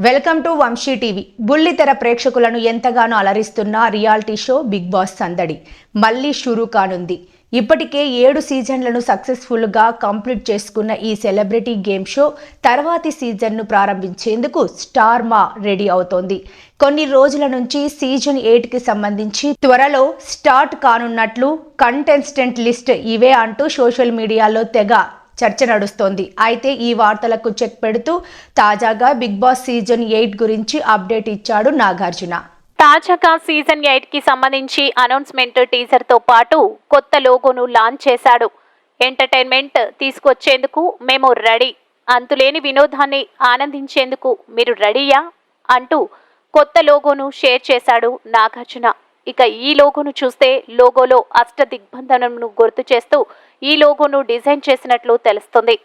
Welcome to Vamsi TV. బుల్లితెర ప్రేక్షకులను ఎంతగానో అలరిస్తున్న రియాలిటీ షో బిగ్ బాస్ సందడి మళ్ళీ షురూ కానుంది. ఇప్పటికే 7 సీజన్లను సక్సెస్ఫుల్గా కంప్లీట్ చేసుకున్న ఈ సెలబ్రిటీ గేమ్ షో తర్వాతి సీజన్ను ప్రారంభించేందుకు స్టార్ మా రెడీ అవుతోంది. కొన్ని రోజుల నుంచి సీజన్ 8కి సంబంధించి త్వరలో స్టార్ట్ కానున్నట్లు కంటెస్టెంట్ లిస్ట్ ఇవే అంటూ సోషల్ మీడియాలో తెగ చర్చ నడుస్తోంది. అయితే ఈ వార్తలకు చెక్ పెడుతూ తాజాగా బిగ్ బాస్ సీజన్ 8 గురించి అప్డేట్ ఇచ్చాడు నాగార్జున. తాజాగా సీజన్ 8కి సంబంధించి అనౌన్స్మెంట్ టీజర్ తో పాటు కొత్త లోగోను లాంచ్ చేశాడు. ఎంటర్టైన్మెంట్ తీసుకొచ్చేందుకు మేము రెడీ, అంతులేని వినోదాన్ని ఆనందించేందుకు మీరు రెడీయా అంటూ కొత్త లోగోను షేర్ చేశాడు నాగార్జున. ఇక ఈ లోగోను చూస్తే లోగోలో అష్ట దిగ్బంధనంను గుర్తు చేస్తూ ఈ లోగోను డిజైన్ చేసినట్లు తెలుస్తుంది.